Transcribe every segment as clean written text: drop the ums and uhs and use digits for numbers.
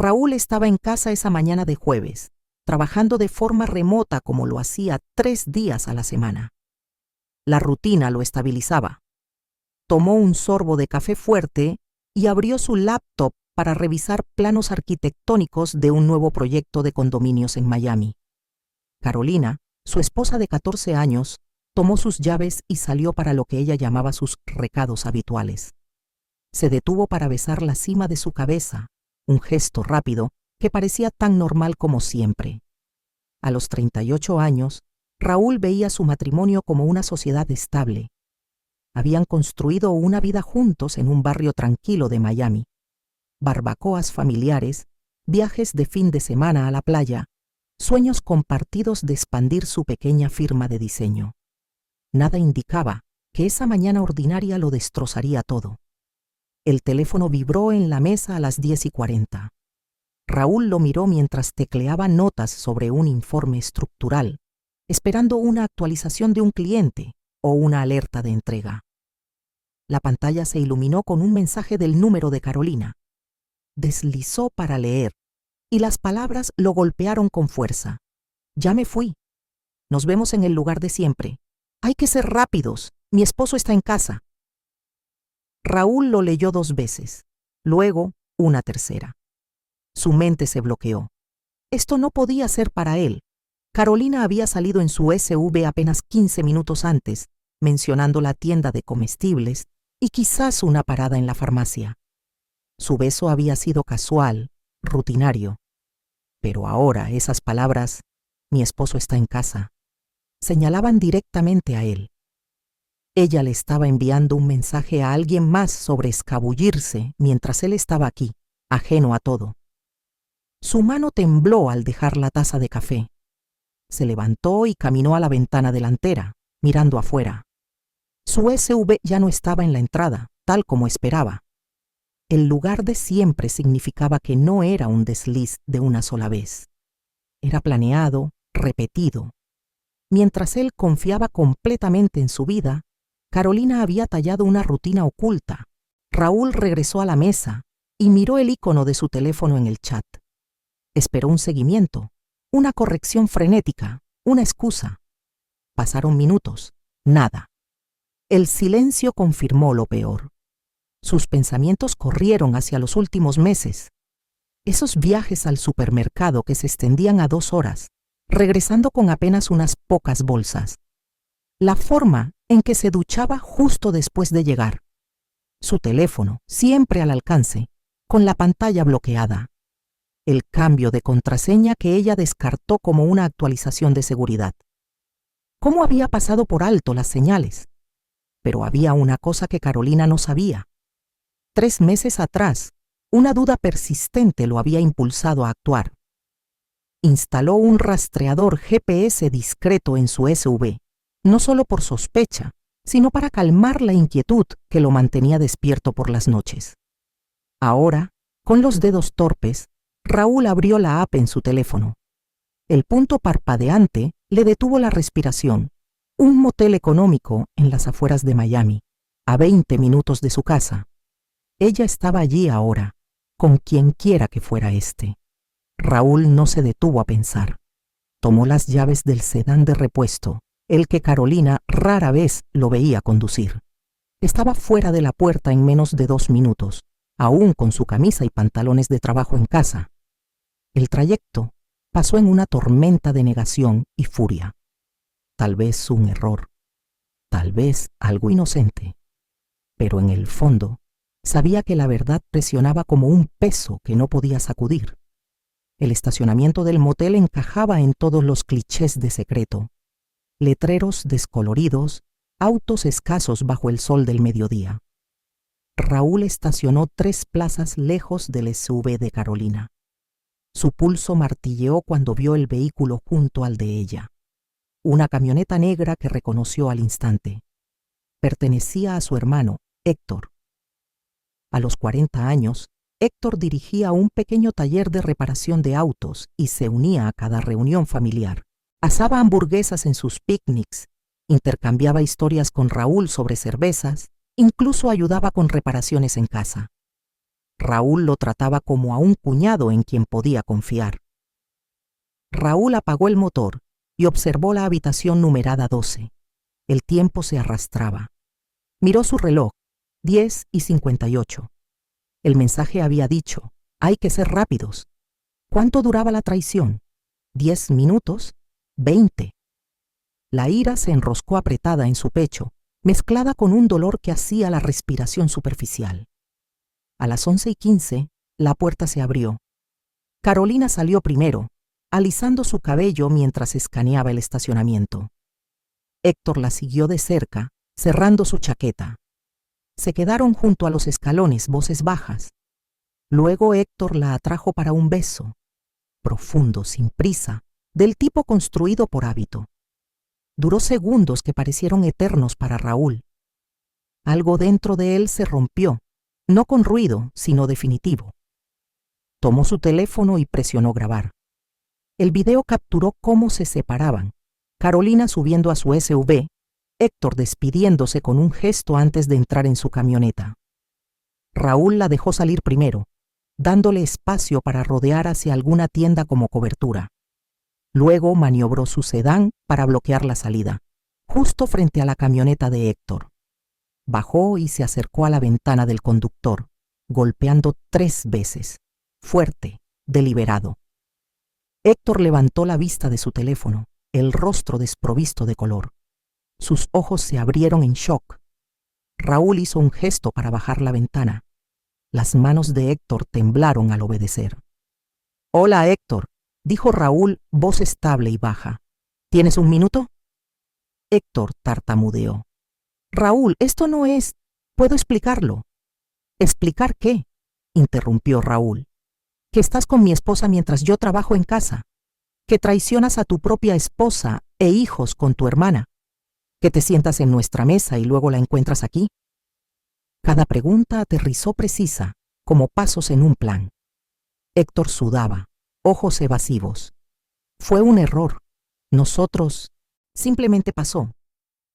Raúl estaba en casa esa mañana de jueves, trabajando de forma remota como lo hacía 3 días a la semana. La rutina lo estabilizaba. Tomó un sorbo de café fuerte y abrió su laptop para revisar planos arquitectónicos de un nuevo proyecto de condominios en Miami. Carolina, su esposa de 14 años, tomó sus llaves y salió para lo que ella llamaba sus recados habituales. Se detuvo para besar la cima de su cabeza, un gesto rápido que parecía tan normal como siempre. A los 38 años, Raúl veía su matrimonio como una sociedad estable. Habían construido una vida juntos en un barrio tranquilo de Miami. Barbacoas familiares, viajes de fin de semana a la playa, sueños compartidos de expandir su pequeña firma de diseño. Nada indicaba que esa mañana ordinaria lo destrozaría todo. El teléfono vibró en la mesa a las 10:40. Raúl lo miró mientras tecleaba notas sobre un informe estructural, esperando una actualización de un cliente o una alerta de entrega. La pantalla se iluminó con un mensaje del número de Carolina. Deslizó para leer, y las palabras lo golpearon con fuerza. Ya me fui. Nos vemos en el lugar de siempre. Hay que ser rápidos. Mi esposo está en casa. Raúl lo leyó 2 veces, luego una tercera. Su mente se bloqueó. Esto no podía ser para él. Carolina había salido en su SUV apenas 15 minutos antes, mencionando la tienda de comestibles y quizás una parada en la farmacia. Su beso había sido casual, rutinario. Pero ahora esas palabras, mi esposo está en casa, señalaban directamente a él. Ella le estaba enviando un mensaje a alguien más sobre escabullirse mientras él estaba aquí, ajeno a todo. Su mano tembló al dejar la taza de café. Se levantó y caminó a la ventana delantera, mirando afuera. Su SUV ya no estaba en la entrada, tal como esperaba. El lugar de siempre significaba que no era un desliz de una sola vez. Era planeado, repetido. Mientras él confiaba completamente en su vida, Carolina había tallado una rutina oculta. Raúl regresó a la mesa y miró el icono de su teléfono en el chat. Esperó un seguimiento, una corrección frenética, una excusa. Pasaron minutos, nada. El silencio confirmó lo peor. Sus pensamientos corrieron hacia los últimos meses. Esos viajes al supermercado que se extendían a 2 horas, regresando con apenas unas pocas bolsas. La forma en que se duchaba justo después de llegar. Su teléfono, siempre al alcance, con la pantalla bloqueada. El cambio de contraseña que ella descartó como una actualización de seguridad. ¿Cómo había pasado por alto las señales? Pero había una cosa que Carolina no sabía. 3 meses atrás, una duda persistente lo había impulsado a actuar. Instaló un rastreador GPS discreto en su SUV, no solo por sospecha, sino para calmar la inquietud que lo mantenía despierto por las noches. Ahora, con los dedos torpes, Raúl abrió la app en su teléfono. El punto parpadeante le detuvo la respiración. Un motel económico en las afueras de Miami, a 20 minutos de su casa. Ella estaba allí ahora, con quien quiera que fuera éste. Raúl no se detuvo a pensar. Tomó las llaves del sedán de repuesto, el que Carolina rara vez lo veía conducir. Estaba fuera de la puerta en menos de 2 minutos, aún con su camisa y pantalones de trabajo en casa. El trayecto pasó en una tormenta de negación y furia. Tal vez un error, tal vez algo inocente, pero en el fondo sabía que la verdad presionaba como un peso que no podía sacudir. El estacionamiento del motel encajaba en todos los clichés de secreto. Letreros descoloridos, autos escasos bajo el sol del mediodía. Raúl estacionó 3 plazas lejos del SUV de Carolina. Su pulso martilleó cuando vio el vehículo junto al de ella. Una camioneta negra que reconoció al instante. Pertenecía a su hermano, Héctor. A los 40 años, Héctor dirigía un pequeño taller de reparación de autos y se unía a cada reunión familiar. Asaba hamburguesas en sus picnics, intercambiaba historias con Raúl sobre cervezas, incluso ayudaba con reparaciones en casa. Raúl lo trataba como a un cuñado en quien podía confiar. Raúl apagó el motor y observó la habitación numerada 12. El tiempo se arrastraba. Miró su reloj, 10:58. El mensaje había dicho: hay que ser rápidos. ¿Cuánto duraba la traición? ¿10 minutos? ¿20? La ira se enroscó apretada en su pecho, mezclada con un dolor que hacía la respiración superficial. A las 11:15, la puerta se abrió. Carolina salió primero, alisando su cabello mientras escaneaba el estacionamiento. Héctor la siguió de cerca, cerrando su chaqueta. Se quedaron junto a los escalones, voces bajas. Luego Héctor la atrajo para un beso, profundo, sin prisa, del tipo construido por hábito. Duró segundos que parecieron eternos para Raúl. Algo dentro de él se rompió, no con ruido, sino definitivo. Tomó su teléfono y presionó grabar. El video capturó cómo se separaban, Carolina subiendo a su SUV, Héctor despidiéndose con un gesto antes de entrar en su camioneta. Raúl la dejó salir primero, dándole espacio para rodear hacia alguna tienda como cobertura. Luego maniobró su sedán para bloquear la salida, justo frente a la camioneta de Héctor. Bajó y se acercó a la ventana del conductor, golpeando 3 veces, fuerte, deliberado. Héctor levantó la vista de su teléfono, el rostro desprovisto de color. Sus ojos se abrieron en shock. Raúl hizo un gesto para bajar la ventana. Las manos de Héctor temblaron al obedecer. «Hola, Héctor», dijo Raúl, voz estable y baja. «¿Tienes un minuto?» Héctor tartamudeó. «Raúl, esto no es... Puedo explicarlo». «¿Explicar qué?», interrumpió Raúl. «Que estás con mi esposa mientras yo trabajo en casa. Que traicionas a tu propia esposa e hijos con tu hermana. Que te sientas en nuestra mesa y luego la encuentras aquí». Cada pregunta aterrizó precisa, como pasos en un plan. Héctor sudaba, ojos evasivos. «Fue un error. Nosotros... Simplemente pasó».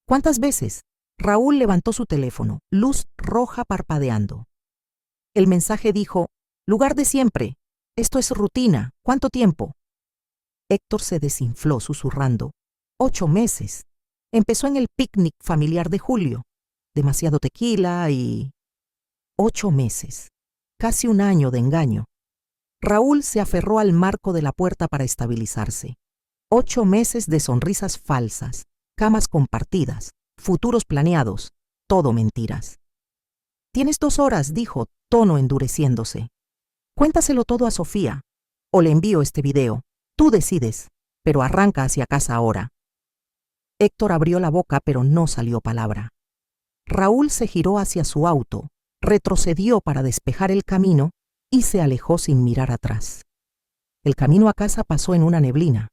«¿Cuántas veces?» Raúl levantó su teléfono, luz roja parpadeando. El mensaje dijo: «Lugar de siempre. Esto es rutina. ¿Cuánto tiempo?» Héctor se desinfló susurrando: «8 meses. Empezó en el picnic familiar de julio. Demasiado tequila y...». 8 meses. Casi un año de engaño. Raúl se aferró al marco de la puerta para estabilizarse. 8 meses de sonrisas falsas, camas compartidas, futuros planeados, todo mentiras. «Tienes 2 horas», dijo, tono endureciéndose. «Cuéntaselo todo a Sofía, o le envío este video. Tú decides, pero arranca hacia casa ahora». Héctor abrió la boca, pero no salió palabra. Raúl se giró hacia su auto, retrocedió para despejar el camino y se alejó sin mirar atrás. El camino a casa pasó en una neblina.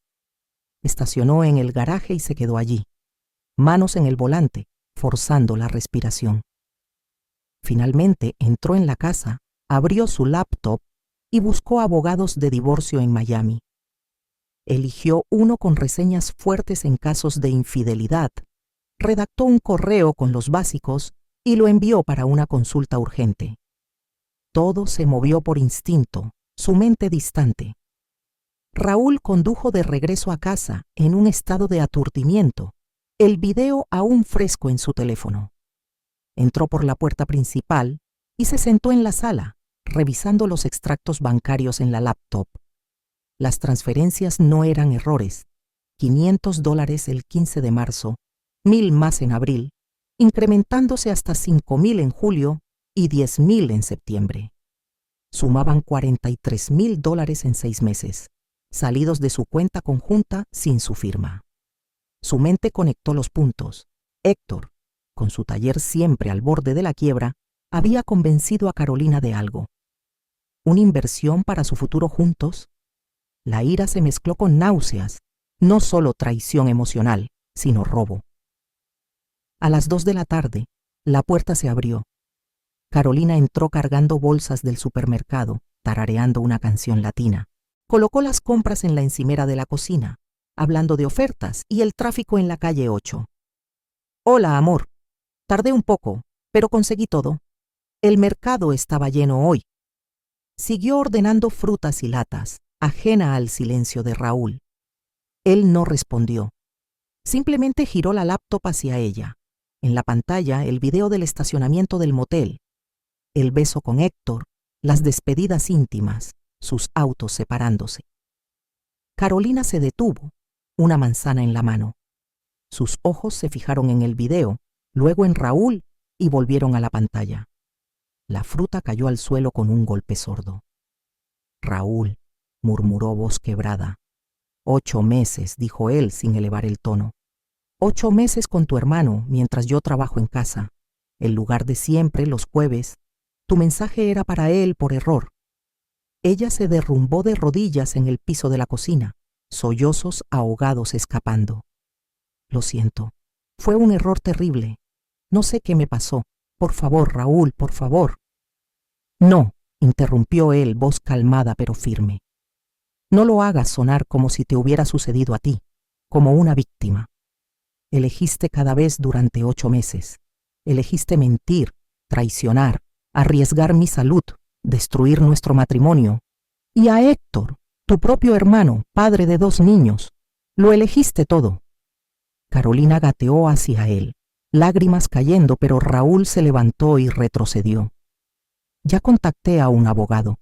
Estacionó en el garaje y se quedó allí, manos en el volante, forzando la respiración. Finalmente entró en la casa, abrió su laptop y buscó abogados de divorcio en Miami. Eligió uno con reseñas fuertes en casos de infidelidad, redactó un correo con los básicos y lo envió para una consulta urgente. Todo se movió por instinto, su mente distante. Raúl condujo de regreso a casa en un estado de aturdimiento, el video aún fresco en su teléfono. Entró por la puerta principal y se sentó en la sala, revisando los extractos bancarios en la laptop. Las transferencias no eran errores. $500 el 15 de marzo, 1,000 más en abril, incrementándose hasta 5,000 en julio y 10,000 en septiembre. Sumaban $43,000 en 6 meses, salidos de su cuenta conjunta sin su firma. Su mente conectó los puntos. Héctor, con su taller siempre al borde de la quiebra, había convencido a Carolina de algo. ¿Una inversión para su futuro juntos? La ira se mezcló con náuseas, no solo traición emocional, sino robo. A las 2 de la tarde, la puerta se abrió. Carolina entró cargando bolsas del supermercado, tarareando una canción latina. Colocó las compras en la encimera de la cocina, hablando de ofertas y el tráfico en la calle 8. «Hola, amor. Tardé un poco, pero conseguí todo. El mercado estaba lleno hoy. Siguió ordenando frutas y latas, ajena al silencio de Raúl. Él no respondió. Simplemente giró la laptop hacia ella. En la pantalla, el video del estacionamiento del motel, el beso con Héctor, las despedidas íntimas, sus autos separándose. Carolina se detuvo, una manzana en la mano. Sus ojos se fijaron en el video, luego en Raúl y volvieron a la pantalla. La fruta cayó al suelo con un golpe sordo. Raúl, murmuró voz quebrada. 8 meses, dijo él sin elevar el tono. 8 meses con tu hermano mientras yo trabajo en casa. El lugar de siempre, los jueves. Tu mensaje era para él por error. Ella se derrumbó de rodillas en el piso de la cocina, sollozos ahogados escapando. Lo siento. Fue un error terrible. No sé qué me pasó. Por favor, Raúl, por favor. No, interrumpió él, voz calmada pero firme. No lo hagas sonar como si te hubiera sucedido a ti, como una víctima. Elegiste cada vez durante 8 meses. Elegiste mentir, traicionar, arriesgar mi salud, destruir nuestro matrimonio. Y a Héctor, tu propio hermano, padre de 2 niños. Lo elegiste todo. Carolina gateó hacia él, lágrimas cayendo, pero Raúl se levantó y retrocedió. Ya contacté a un abogado.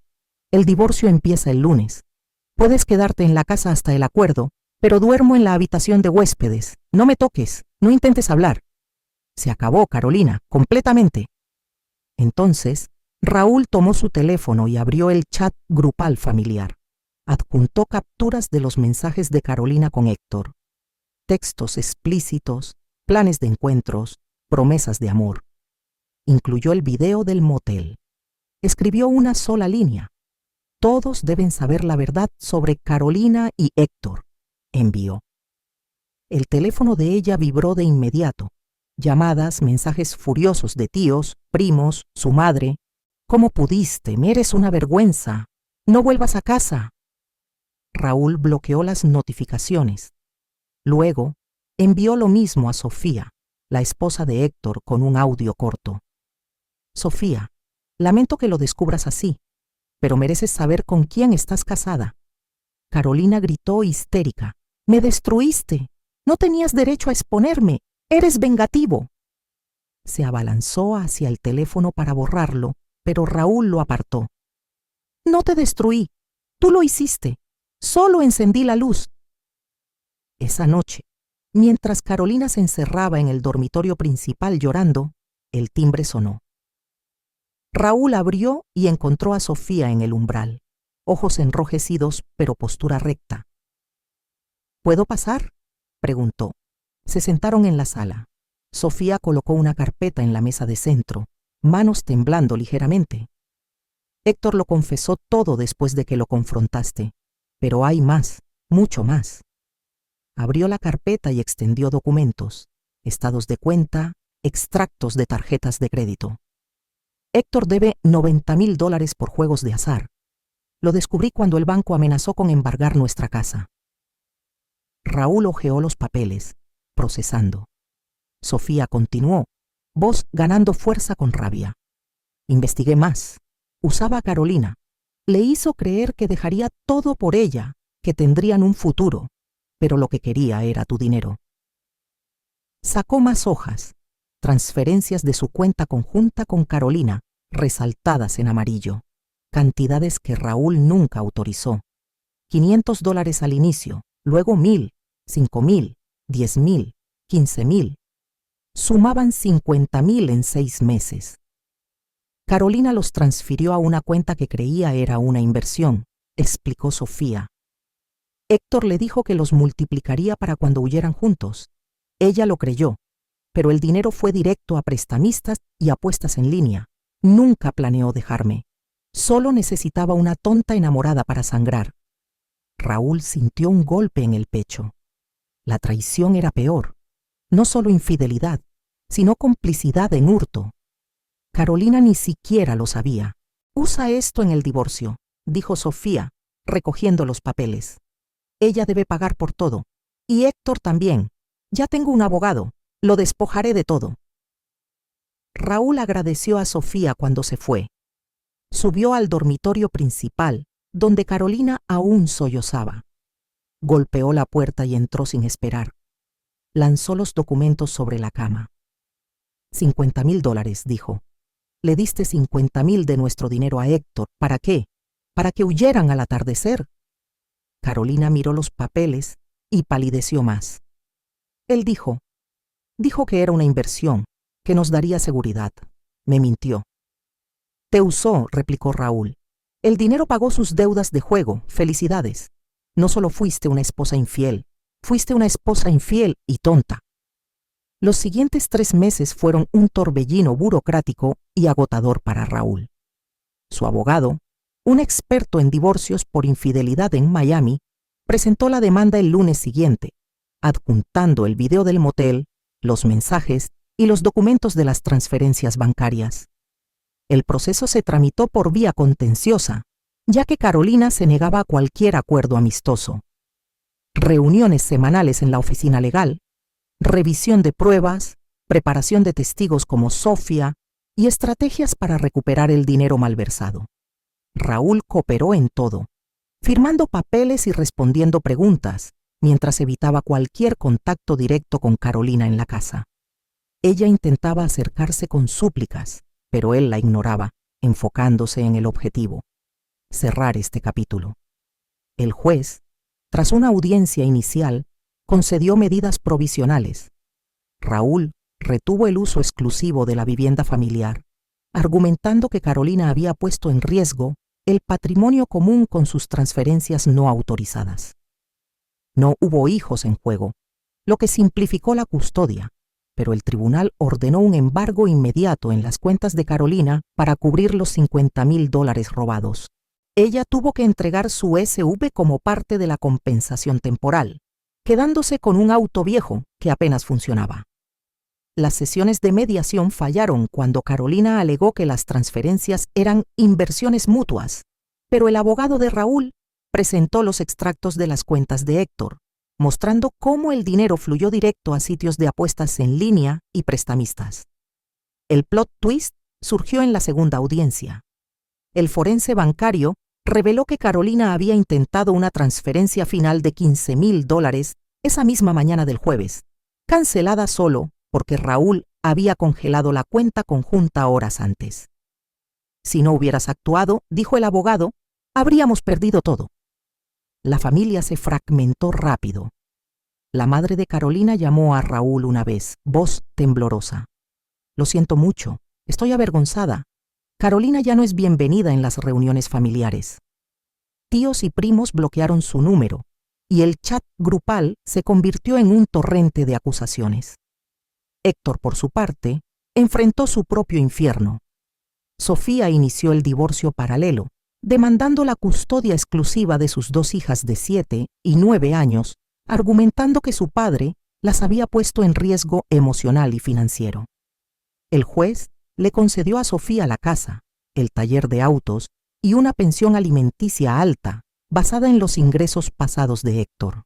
El divorcio empieza el lunes. Puedes quedarte en la casa hasta el acuerdo, pero duermo en la habitación de huéspedes. No me toques, no intentes hablar. Se acabó, Carolina, completamente. Entonces, Raúl tomó su teléfono y abrió el chat grupal familiar. Adjuntó capturas de los mensajes de Carolina con Héctor. Textos explícitos, planes de encuentros, promesas de amor. Incluyó el video del motel. Escribió una sola línea. Todos deben saber la verdad sobre Carolina y Héctor. Envió. El teléfono de ella vibró de inmediato. Llamadas, mensajes furiosos de tíos, primos, su madre. ¿Cómo pudiste? Me eres una vergüenza. No vuelvas a casa. Raúl bloqueó las notificaciones. Luego, envió lo mismo a Sofía, la esposa de Héctor, con un audio corto. Sofía, lamento que lo descubras así, pero mereces saber con quién estás casada. Carolina gritó histérica. Me destruiste. No tenías derecho a exponerme. Eres vengativo. Se abalanzó hacia el teléfono para borrarlo, pero Raúl lo apartó. No te destruí. Tú lo hiciste. Solo encendí la luz. Esa noche, mientras Carolina se encerraba en el dormitorio principal llorando, el timbre sonó. Raúl abrió y encontró a Sofía en el umbral, ojos enrojecidos pero postura recta. ¿Puedo pasar?, preguntó. Se sentaron en la sala. Sofía colocó una carpeta en la mesa de centro, manos temblando ligeramente. Héctor lo confesó todo después de que lo confrontaste, pero hay más, mucho más. Abrió la carpeta y extendió documentos, estados de cuenta, extractos de tarjetas de crédito. Héctor debe $90,000 por juegos de azar. Lo descubrí cuando el banco amenazó con embargar nuestra casa. Raúl hojeó los papeles, procesando. Sofía continuó, voz ganando fuerza con rabia. Investigué más. Usaba a Carolina. Le hizo creer que dejaría todo por ella, que tendrían un futuro, pero lo que quería era tu dinero. Sacó más hojas, transferencias de su cuenta conjunta con Carolina, resaltadas en amarillo, cantidades que Raúl nunca autorizó. $500 al inicio, luego 1,000, 5,000, 10,000, 15,000. Sumaban 50,000 en 6 meses. Carolina los transfirió a una cuenta que creía era una inversión, explicó Sofía. Héctor le dijo que los multiplicaría para cuando huyeran juntos. Ella lo creyó, pero el dinero fue directo a prestamistas y apuestas en línea. Nunca planeó dejarme. Solo necesitaba una tonta enamorada para sangrar. Raúl sintió un golpe en el pecho. La traición era peor. No solo infidelidad, sino complicidad en hurto. Carolina ni siquiera lo sabía. Usa esto en el divorcio, dijo Sofía, recogiendo los papeles. Ella debe pagar por todo. Y Héctor también. Ya tengo un abogado. Lo despojaré de todo. Raúl agradeció a Sofía cuando se fue. Subió al dormitorio principal, donde Carolina aún sollozaba. Golpeó la puerta y entró sin esperar. Lanzó los documentos sobre la cama. $50,000, dijo. Le diste 50,000 de nuestro dinero a Héctor. ¿Para qué? ¿Para que huyeran al atardecer? Carolina miró los papeles y palideció más. Él dijo que era una inversión, que nos daría seguridad. Me mintió. Te usó, replicó Raúl. El dinero pagó sus deudas de juego. Felicidades. No solo fuiste una esposa infiel, fuiste una esposa infiel y tonta. Los siguientes 3 meses fueron un torbellino burocrático y agotador para Raúl. Su abogado, un experto en divorcios por infidelidad en Miami, presentó la demanda el lunes siguiente, adjuntando el video del motel, los mensajes y los documentos de las transferencias bancarias. El proceso se tramitó por vía contenciosa, ya que Carolina se negaba a cualquier acuerdo amistoso. Reuniones semanales en la oficina legal, revisión de pruebas, preparación de testigos como Sofía y estrategias para recuperar el dinero malversado. Raúl cooperó en todo, firmando papeles y respondiendo preguntas, mientras evitaba cualquier contacto directo con Carolina en la casa. Ella intentaba acercarse con súplicas, pero él la ignoraba, enfocándose en el objetivo: cerrar este capítulo. El juez, tras una audiencia inicial, concedió medidas provisionales. Raúl retuvo el uso exclusivo de la vivienda familiar, argumentando que Carolina había puesto en riesgo el patrimonio común con sus transferencias no autorizadas. No hubo hijos en juego, lo que simplificó la custodia, pero el tribunal ordenó un embargo inmediato en las cuentas de Carolina para cubrir los $50,000 robados. Ella tuvo que entregar su SV como parte de la compensación temporal, quedándose con un auto viejo que apenas funcionaba. Las sesiones de mediación fallaron cuando Carolina alegó que las transferencias eran inversiones mutuas, pero el abogado de Raúl presentó los extractos de las cuentas de Héctor, mostrando cómo el dinero fluyó directo a sitios de apuestas en línea y prestamistas. El plot twist surgió en la segunda audiencia. El forense bancario reveló que Carolina había intentado una transferencia final de $15,000 esa misma mañana del jueves, cancelada solo porque Raúl había congelado la cuenta conjunta horas antes. Si no hubieras actuado, dijo el abogado, habríamos perdido todo. La familia se fragmentó rápido. La madre de Carolina llamó a Raúl una vez, voz temblorosa. Lo siento mucho, estoy avergonzada. Carolina ya no es bienvenida en las reuniones familiares. Tíos y primos bloquearon su número, y el chat grupal se convirtió en un torrente de acusaciones. Héctor, por su parte, enfrentó su propio infierno. Sofía inició el divorcio paralelo, demandando la custodia exclusiva de sus 2 hijas de 7 y 9 años, argumentando que su padre las había puesto en riesgo emocional y financiero. El juez le concedió a Sofía la casa, el taller de autos y una pensión alimenticia alta, basada en los ingresos pasados de Héctor.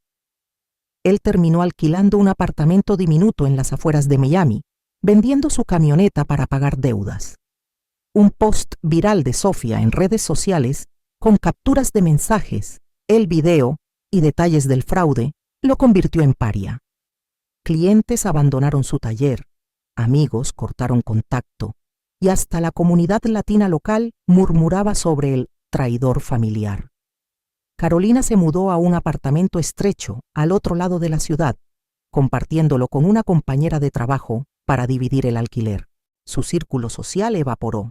Él terminó alquilando un apartamento diminuto en las afueras de Miami, vendiendo su camioneta para pagar deudas. Un post viral de Sofía en redes sociales, con capturas de mensajes, el video y detalles del fraude, lo convirtió en paria. Clientes abandonaron su taller, amigos cortaron contacto, y hasta la comunidad latina local murmuraba sobre el traidor familiar. Carolina se mudó a un apartamento estrecho al otro lado de la ciudad, compartiéndolo con una compañera de trabajo para dividir el alquiler. Su círculo social evaporó.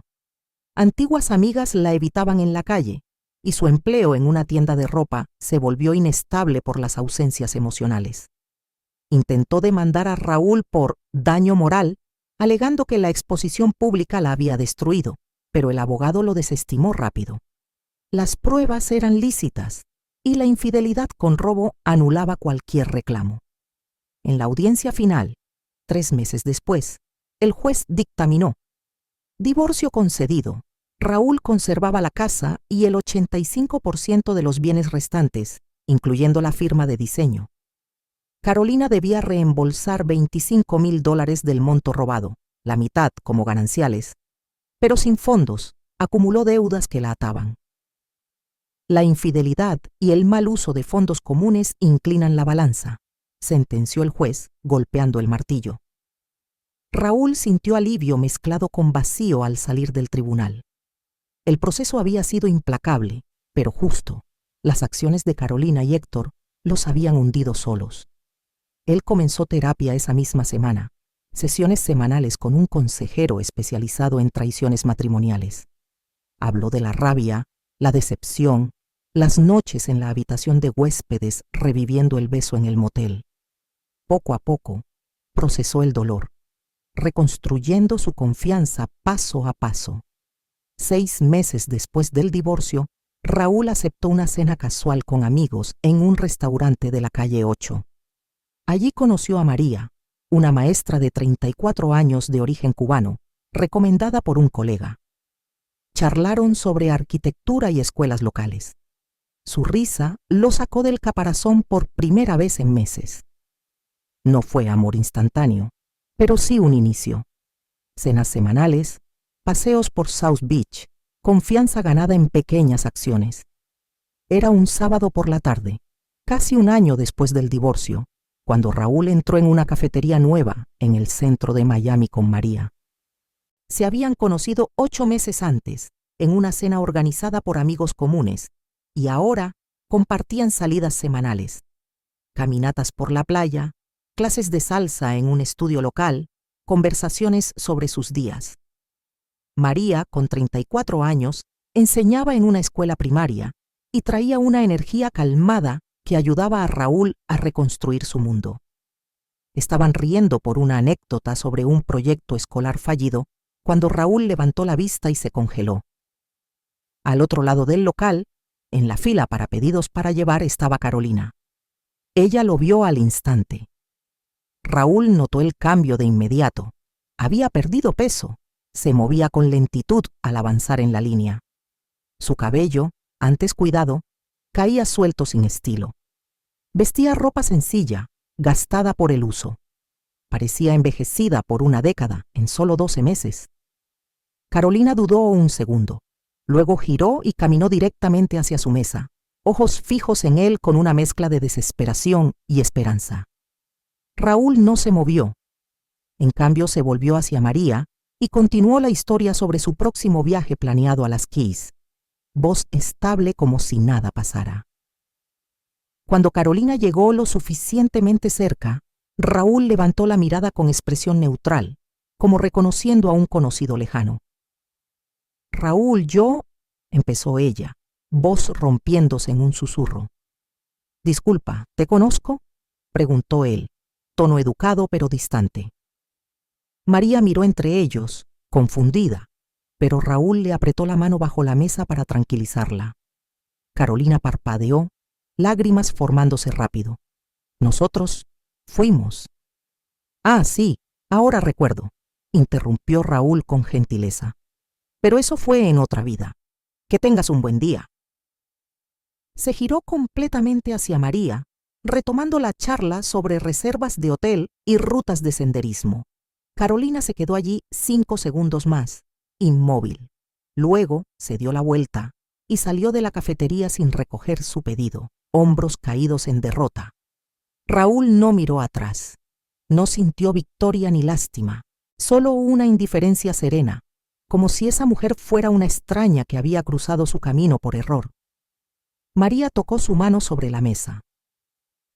Antiguas amigas la evitaban en la calle, y su empleo en una tienda de ropa se volvió inestable por las ausencias emocionales. Intentó demandar a Raúl por daño moral, alegando que la exposición pública la había destruido, pero el abogado lo desestimó rápido. Las pruebas eran lícitas y la infidelidad con robo anulaba cualquier reclamo. En la audiencia final, 3 meses después, el juez dictaminó: divorcio concedido. Raúl conservaba la casa y el 85% de los bienes restantes, incluyendo la firma de diseño. Carolina debía reembolsar $25,000 del monto robado, la mitad como gananciales, pero sin fondos, acumuló deudas que la ataban. La infidelidad y el mal uso de fondos comunes inclinan la balanza, sentenció el juez, golpeando el martillo. Raúl sintió alivio mezclado con vacío al salir del tribunal. El proceso había sido implacable, pero justo. Las acciones de Carolina y Héctor los habían hundido solos. Él comenzó terapia esa misma semana, sesiones semanales con un consejero especializado en traiciones matrimoniales. Habló de la rabia, la decepción, las noches en la habitación de huéspedes reviviendo el beso en el motel. Poco a poco, procesó el dolor, reconstruyendo su confianza paso a paso. 6 meses después del divorcio, Raúl aceptó una cena casual con amigos en un restaurante de la calle 8. Allí conoció a María, una maestra de 34 años de origen cubano, recomendada por un colega. Charlaron sobre arquitectura y escuelas locales. Su risa lo sacó del caparazón por primera vez en meses. No fue amor instantáneo, pero sí un inicio. Cenas semanales, paseos por South Beach, confianza ganada en pequeñas acciones. Era un sábado por la tarde, casi un año después del divorcio, cuando Raúl entró en una cafetería nueva en el centro de Miami con María. Se habían conocido 8 meses antes, en una cena organizada por amigos comunes, y ahora compartían salidas semanales, caminatas por la playa, clases de salsa en un estudio local, conversaciones sobre sus días. María, con 34 años, enseñaba en una escuela primaria y traía una energía calmada que ayudaba a Raúl a reconstruir su mundo. Estaban riendo por una anécdota sobre un proyecto escolar fallido cuando Raúl levantó la vista y se congeló. Al otro lado del local, en la fila para pedidos para llevar, estaba Carolina. Ella lo vio al instante. Raúl notó el cambio de inmediato. Había perdido peso. Se movía con lentitud al avanzar en la línea. Su cabello, antes cuidado, caía suelto sin estilo. Vestía ropa sencilla, gastada por el uso. Parecía envejecida por una década en solo 12 meses. Carolina dudó un segundo. Luego giró y caminó directamente hacia su mesa, ojos fijos en él con una mezcla de desesperación y esperanza. Raúl no se movió. En cambio, se volvió hacia María y continuó la historia sobre su próximo viaje planeado a las Keys, voz estable como si nada pasara. Cuando Carolina llegó lo suficientemente cerca, Raúl levantó la mirada con expresión neutral, como reconociendo a un conocido lejano. «Raúl, empezó ella, voz rompiéndose en un susurro. «Disculpa, ¿te conozco?», preguntó él, tono educado pero distante. María miró entre ellos, confundida, pero Raúl le apretó la mano bajo la mesa para tranquilizarla. Carolina parpadeó, lágrimas formándose rápido. «Nosotros fuimos». «Ah, sí, ahora recuerdo», interrumpió Raúl con gentileza. «Pero eso fue en otra vida. Que tengas un buen día». Se giró completamente hacia María, retomando la charla sobre reservas de hotel y rutas de senderismo. Carolina se quedó allí 5 segundos más, inmóvil. Luego se dio la vuelta y salió de la cafetería sin recoger su pedido, hombros caídos en derrota. Raúl no miró atrás. No sintió victoria ni lástima, solo una indiferencia serena, como si esa mujer fuera una extraña que había cruzado su camino por error. María tocó su mano sobre la mesa.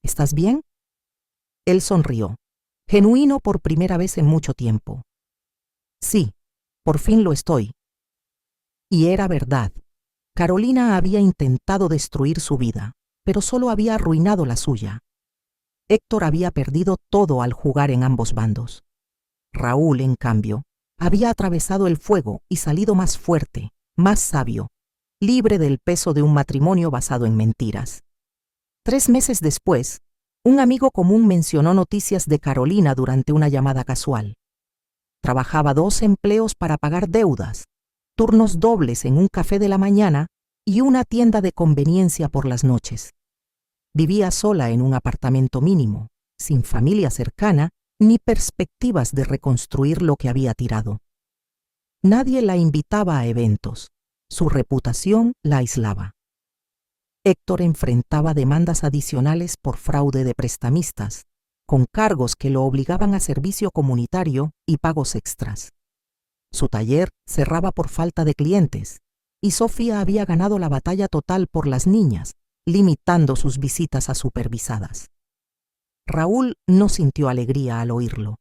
«¿Estás bien?». Él sonrió, genuino por primera vez en mucho tiempo. «Sí, por fin lo estoy». Y era verdad. Carolina había intentado destruir su vida, pero solo había arruinado la suya. Héctor había perdido todo al jugar en ambos bandos. Raúl, en cambio, había atravesado el fuego y salido más fuerte, más sabio, libre del peso de un matrimonio basado en mentiras. 3 meses después, un amigo común mencionó noticias de Carolina durante una llamada casual. Trabajaba 2 empleos para pagar deudas, turnos dobles en un café de la mañana y una tienda de conveniencia por las noches. Vivía sola en un apartamento mínimo, sin familia cercana ni perspectivas de reconstruir lo que había tirado. Nadie la invitaba a eventos. Su reputación la aislaba. Héctor enfrentaba demandas adicionales por fraude de prestamistas, con cargos que lo obligaban a servicio comunitario y pagos extras. Su taller cerraba por falta de clientes, y Sofía había ganado la batalla total por las niñas, limitando sus visitas a supervisadas. Raúl no sintió alegría al oírlo,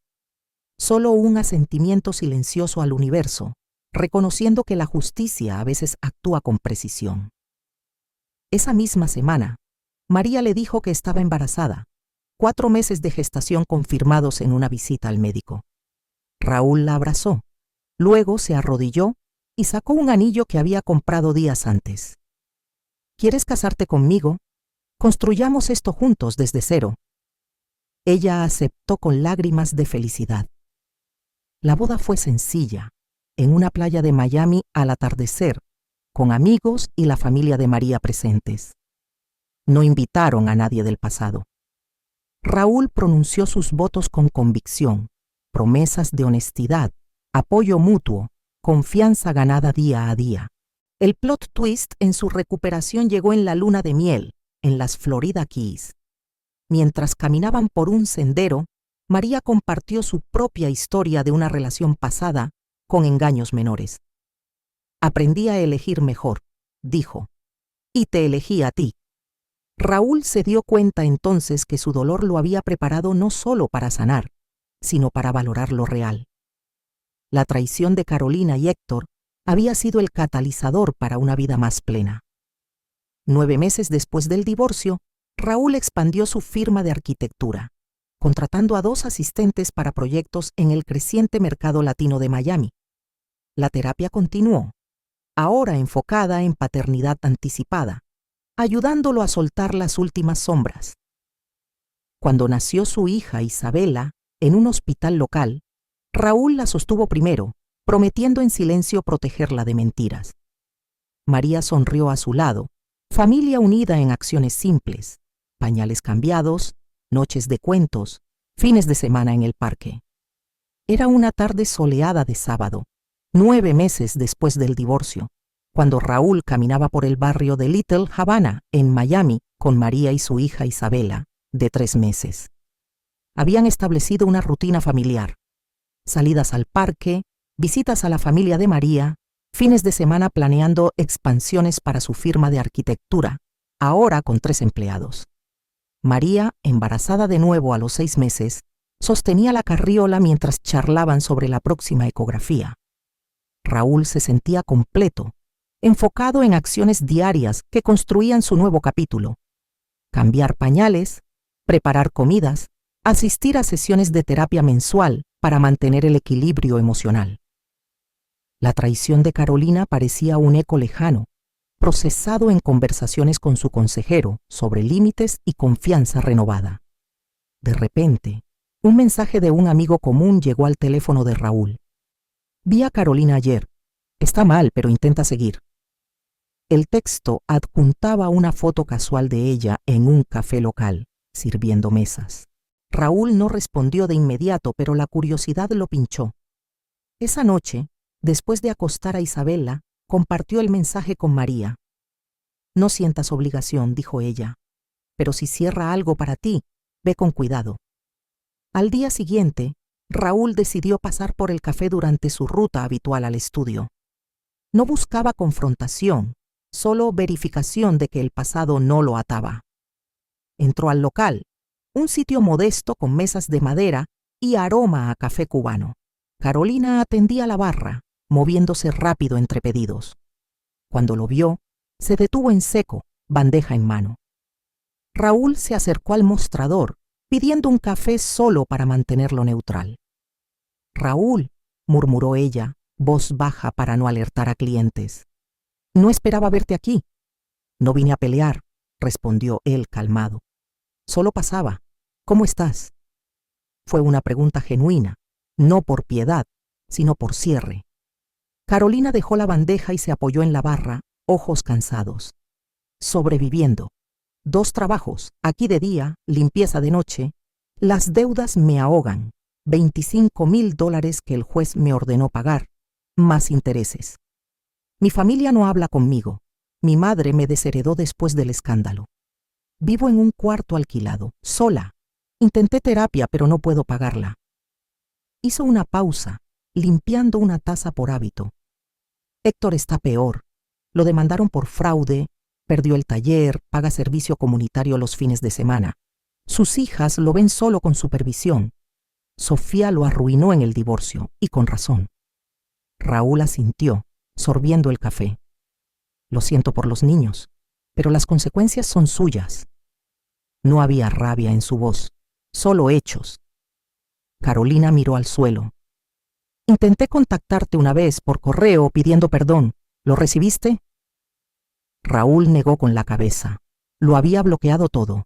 solo un asentimiento silencioso al universo, reconociendo que la justicia a veces actúa con precisión. Esa misma semana, María le dijo que estaba embarazada, 4 meses de gestación confirmados en una visita al médico. Raúl la abrazó, luego se arrodilló y sacó un anillo que había comprado días antes. ¿Quieres casarte conmigo? Construyamos esto juntos desde cero. Ella aceptó con lágrimas de felicidad. La boda fue sencilla, en una playa de Miami al atardecer, con amigos y la familia de María presentes. No invitaron a nadie del pasado. Raúl pronunció sus votos con convicción, promesas de honestidad, apoyo mutuo, confianza ganada día a día. El plot twist en su recuperación llegó en la luna de miel, en las Florida Keys. Mientras caminaban por un sendero, María compartió su propia historia de una relación pasada con engaños menores. Aprendí a elegir mejor, dijo, y te elegí a ti. Raúl se dio cuenta entonces que su dolor lo había preparado no solo para sanar, sino para valorar lo real. La traición de Carolina y Héctor había sido el catalizador para una vida más plena. 9 meses después del divorcio, Raúl expandió su firma de arquitectura, contratando a 2 asistentes para proyectos en el creciente mercado latino de Miami. La terapia continuó, ahora enfocada en paternidad anticipada, ayudándolo a soltar las últimas sombras. Cuando nació su hija Isabela en un hospital local, Raúl la sostuvo primero, prometiendo en silencio protegerla de mentiras. María sonrió a su lado, familia unida en acciones simples, pañales cambiados, noches de cuentos, fines de semana en el parque. Era una tarde soleada de sábado, 9 meses después del divorcio, cuando Raúl caminaba por el barrio de Little Havana, en Miami, con María y su hija Isabela, de 3 meses. Habían establecido una rutina familiar: salidas al parque, visitas a la familia de María, fines de semana planeando expansiones para su firma de arquitectura, ahora con 3 empleados. María, embarazada de nuevo a los 6 meses, sostenía la carriola mientras charlaban sobre la próxima ecografía. Raúl se sentía completo, enfocado en acciones diarias que construían su nuevo capítulo: cambiar pañales, preparar comidas, asistir a sesiones de terapia mensual para mantener el equilibrio emocional. La traición de Carolina parecía un eco lejano, procesado en conversaciones con su consejero sobre límites y confianza renovada. De repente, un mensaje de un amigo común llegó al teléfono de Raúl. Vi a Carolina ayer. Está mal, pero intenta seguir. El texto adjuntaba una foto casual de ella en un café local, sirviendo mesas. Raúl no respondió de inmediato, pero la curiosidad lo pinchó. Esa noche, después de acostar a Isabela, compartió el mensaje con María. No sientas obligación, dijo ella, pero si cierra algo para ti, ve con cuidado. Al día siguiente, Raúl decidió pasar por el café durante su ruta habitual al estudio. No buscaba confrontación, solo verificación de que el pasado no lo ataba. Entró al local, un sitio modesto con mesas de madera y aroma a café cubano. Carolina atendía la barra, moviéndose rápido entre pedidos. Cuando lo vio, se detuvo en seco, bandeja en mano. Raúl se acercó al mostrador, pidiendo un café solo para mantenerlo neutral. «Raúl», murmuró ella, voz baja para no alertar a clientes. «No esperaba verte aquí». «No vine a pelear», respondió él calmado. «Solo pasaba. ¿Cómo estás?» Fue una pregunta genuina, no por piedad, sino por cierre. Carolina dejó la bandeja y se apoyó en la barra, ojos cansados. «Sobreviviendo. 2 trabajos, aquí de día, limpieza de noche. Las deudas me ahogan. $25,000 que el juez me ordenó pagar, más intereses. Mi familia no habla conmigo. Mi madre me desheredó después del escándalo. Vivo en un cuarto alquilado, sola. Intenté terapia, pero no puedo pagarla. Hizo una pausa, limpiando una taza por hábito. Héctor está peor. Lo demandaron por fraude, perdió el taller, paga servicio comunitario los fines de semana. Sus hijas lo ven solo con supervisión. Sofía lo arruinó en el divorcio, y con razón. Raúl asintió, sorbiendo el café. Lo siento por los niños, pero las consecuencias son suyas. No había rabia en su voz, solo hechos. Carolina miró al suelo. Intenté contactarte una vez por correo pidiendo perdón. ¿Lo recibiste? Raúl negó con la cabeza. Lo había bloqueado todo.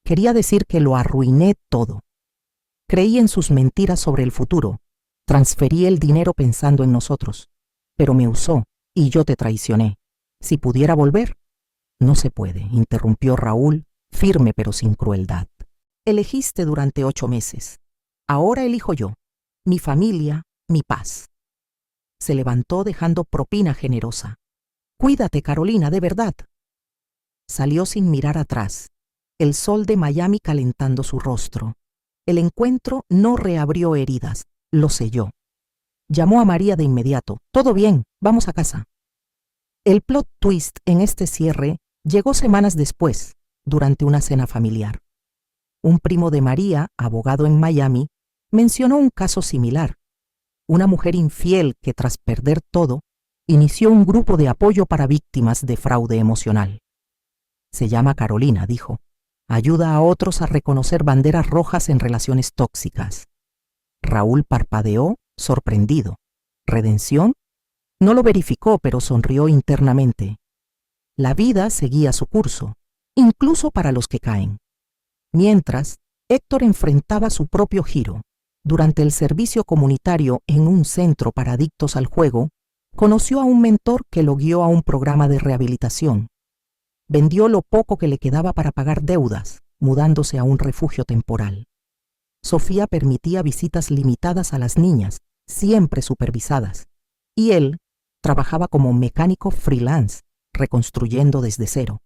Quería decir que lo arruiné todo. Creí en sus mentiras sobre el futuro. Transferí el dinero pensando en nosotros. Pero me usó y yo te traicioné. Si pudiera volver. No se puede, interrumpió Raúl, firme pero sin crueldad. Elegiste durante 8 meses. Ahora elijo yo. Mi familia, mi paz. Se levantó dejando propina generosa. Cuídate, Carolina, de verdad. Salió sin mirar atrás, el sol de Miami calentando su rostro. El encuentro no reabrió heridas, lo selló. Llamó a María de inmediato. Todo bien, vamos a casa. El plot twist en este cierre llegó semanas después, durante una cena familiar. Un primo de María, abogado en Miami, mencionó un caso similar. Una mujer infiel que, tras perder todo, inició un grupo de apoyo para víctimas de fraude emocional. Se llama Carolina, dijo. Ayuda a otros a reconocer banderas rojas en relaciones tóxicas. Raúl parpadeó, sorprendido. ¿Redención? No lo verificó, pero sonrió internamente. La vida seguía su curso, incluso para los que caen. Mientras, Héctor enfrentaba su propio giro. Durante el servicio comunitario en un centro para adictos al juego, conoció a un mentor que lo guió a un programa de rehabilitación. Vendió lo poco que le quedaba para pagar deudas, mudándose a un refugio temporal. Sofía permitía visitas limitadas a las niñas, siempre supervisadas, y él trabajaba como mecánico freelance, reconstruyendo desde cero.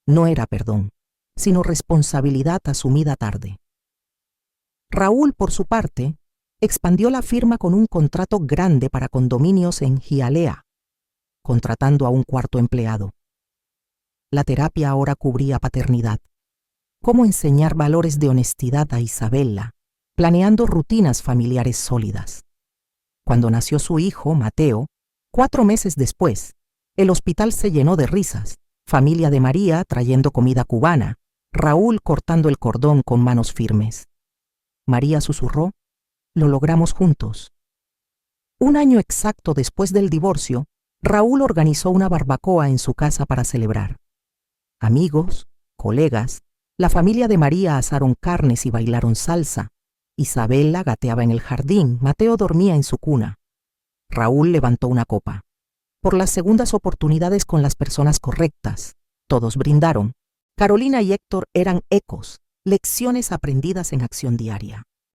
No era perdón, sino responsabilidad asumida tarde. Raúl, por su parte, expandió la firma con un contrato grande para condominios en Hialeah, contratando a un cuarto empleado. La terapia ahora cubría paternidad. Cómo enseñar valores de honestidad a Isabella, planeando rutinas familiares sólidas. Cuando nació su hijo, Mateo, 4 meses después, el hospital se llenó de risas, familia de María trayendo comida cubana, Raúl cortando el cordón con manos firmes. María susurró, lo logramos juntos. Un año exacto después del divorcio, Raúl organizó una barbacoa en su casa para celebrar. Amigos, colegas, la familia de María asaron carnes y bailaron salsa. Isabella gateaba en el jardín, Mateo dormía en su cuna. Raúl levantó una copa. Por las segundas oportunidades con las personas correctas. Todos brindaron. Carolina y Héctor eran ecos, lecciones aprendidas en acción diaria.